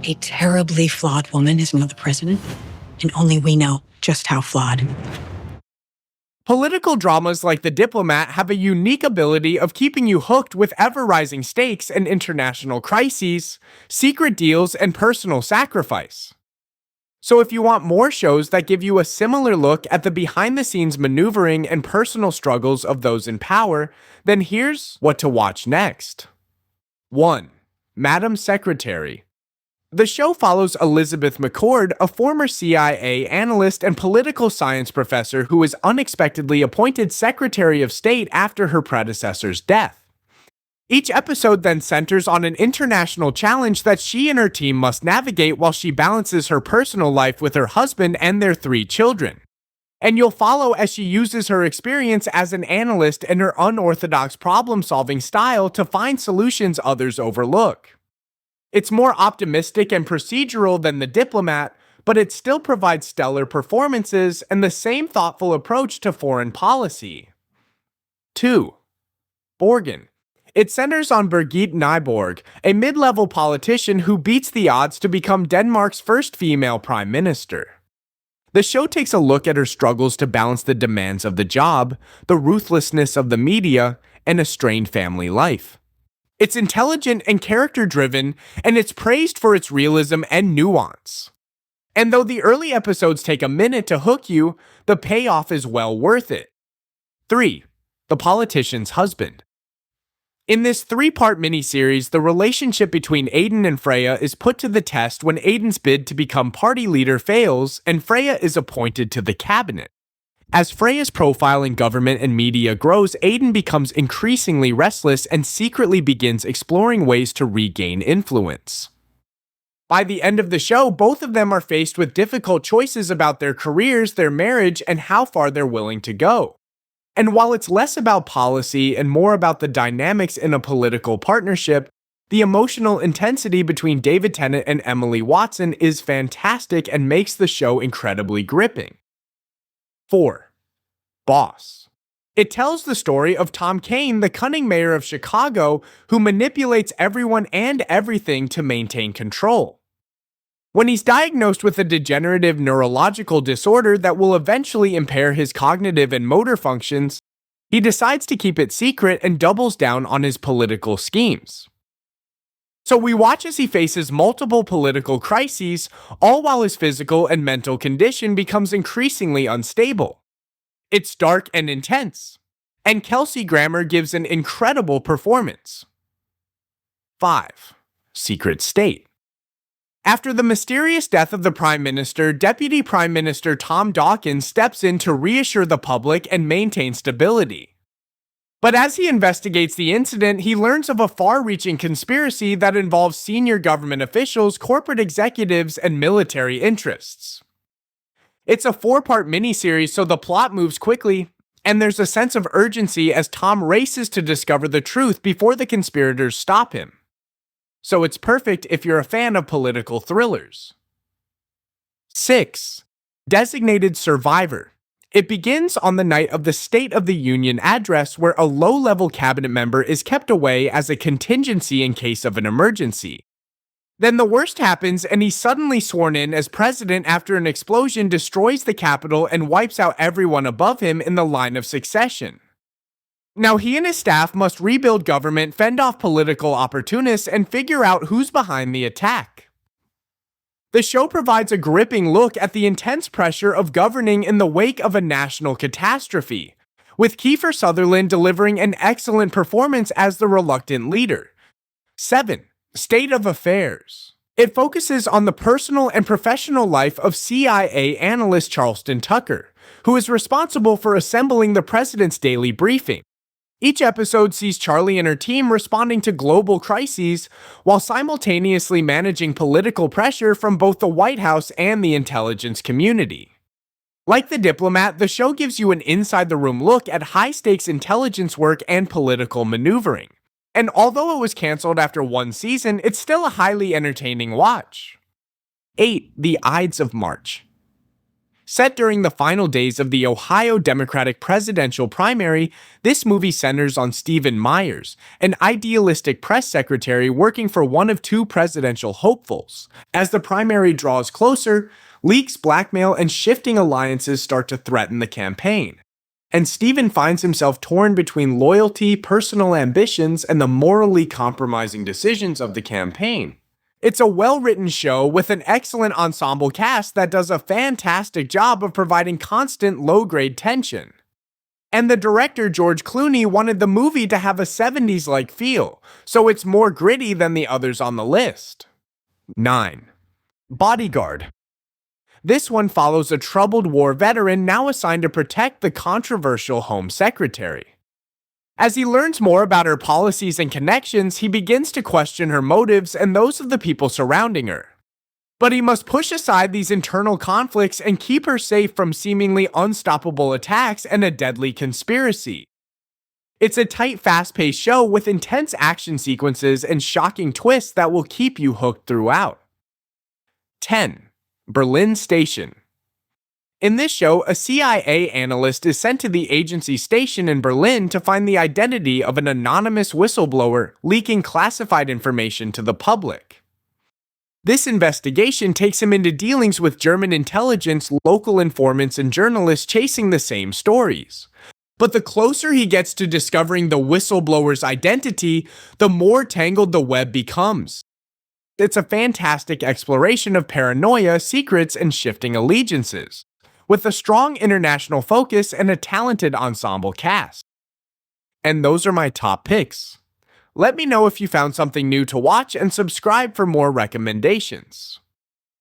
A terribly flawed woman is now the president, and only we know just how flawed. Political dramas like The Diplomat have a unique ability of keeping you hooked with ever-rising stakes and international crises, secret deals, and personal sacrifice. So if you want more shows that give you a similar look at the behind-the-scenes maneuvering and personal struggles of those in power, then here's what to watch next. 1. Madam Secretary. The show follows Elizabeth McCord, a former CIA analyst and political science professor who was unexpectedly appointed Secretary of State after her predecessor's death. Each episode then centers on an international challenge that she and her team must navigate while she balances her personal life with her husband and their 3 children. And you'll follow as she uses her experience as an analyst and her unorthodox problem-solving style to find solutions others overlook. It's more optimistic and procedural than The Diplomat, but it still provides stellar performances and the same thoughtful approach to foreign policy. 2. Borgen. It centers on Birgitte Nyborg, a mid-level politician who beats the odds to become Denmark's first female prime minister. The show takes a look at her struggles to balance the demands of the job, the ruthlessness of the media, and a strained family life. It's intelligent and character-driven, and it's praised for its realism and nuance. And though the early episodes take a minute to hook you, the payoff is well worth it. 3. The Politician's Husband. In this 3-part miniseries, the relationship between Aiden and Freya is put to the test when Aiden's bid to become party leader fails and Freya is appointed to the cabinet. As Freya's profile in government and media grows, Aiden becomes increasingly restless and secretly begins exploring ways to regain influence. By the end of the show, both of them are faced with difficult choices about their careers, their marriage, and how far they're willing to go. And while it's less about policy and more about the dynamics in a political partnership, the emotional intensity between David Tennant and Emily Watson is fantastic and makes the show incredibly gripping. 4. Boss. It tells the story of Tom Kane, the cunning mayor of Chicago, who manipulates everyone and everything to maintain control. When he's diagnosed with a degenerative neurological disorder that will eventually impair his cognitive and motor functions, he decides to keep it secret and doubles down on his political schemes. So we watch as he faces multiple political crises, all while his physical and mental condition becomes increasingly unstable. It's dark and intense, and Kelsey Grammer gives an incredible performance. 5. Secret State. After the mysterious death of the Prime Minister, Deputy Prime Minister Tom Dawkins steps in to reassure the public and maintain stability. But as he investigates the incident, he learns of a far-reaching conspiracy that involves senior government officials, corporate executives, and military interests. It's a 4-part miniseries, so the plot moves quickly, and there's a sense of urgency as Tom races to discover the truth before the conspirators stop him. So it's perfect if you're a fan of political thrillers. 6. Designated Survivor. It begins on the night of the State of the Union address where a low-level cabinet member is kept away as a contingency in case of an emergency. Then the worst happens and he's suddenly sworn in as president after an explosion destroys the Capitol and wipes out everyone above him in the line of succession. Now he and his staff must rebuild government, fend off political opportunists, and figure out who's behind the attack. The show provides a gripping look at the intense pressure of governing in the wake of a national catastrophe, with Kiefer Sutherland delivering an excellent performance as the reluctant leader. 7. State of Affairs. It focuses on the personal and professional life of CIA analyst Charleston Tucker, who is responsible for assembling the president's daily briefing. Each episode sees Charlie and her team responding to global crises while simultaneously managing political pressure from both the White House and the intelligence community. Like The Diplomat, the show gives you an inside-the-room look at high-stakes intelligence work and political maneuvering. And although it was canceled after 1 season, it's still a highly entertaining watch. 8. The Ides of March. Set during the final days of the Ohio Democratic presidential primary, this movie centers on Stephen Myers, an idealistic press secretary working for one of two presidential hopefuls. As the primary draws closer, leaks, blackmail, and shifting alliances start to threaten the campaign. And Stephen finds himself torn between loyalty, personal ambitions, and the morally compromising decisions of the campaign. It's a well-written show with an excellent ensemble cast that does a fantastic job of providing constant low-grade tension. And the director, George Clooney, wanted the movie to have a 70s-like feel, so it's more gritty than the others on the list. 9. Bodyguard. This one follows a troubled war veteran now assigned to protect the controversial Home Secretary. As he learns more about her policies and connections, he begins to question her motives and those of the people surrounding her. But he must push aside these internal conflicts and keep her safe from seemingly unstoppable attacks and a deadly conspiracy. It's a tight, fast-paced show with intense action sequences and shocking twists that will keep you hooked throughout. 10. Berlin Station. In this show, a CIA analyst is sent to the agency station in Berlin to find the identity of an anonymous whistleblower leaking classified information to the public. This investigation takes him into dealings with German intelligence, local informants, and journalists chasing the same stories. But the closer he gets to discovering the whistleblower's identity, the more tangled the web becomes. It's a fantastic exploration of paranoia, secrets, and shifting allegiances, with a strong international focus and a talented ensemble cast. And those are my top picks. Let me know if you found something new to watch and subscribe for more recommendations.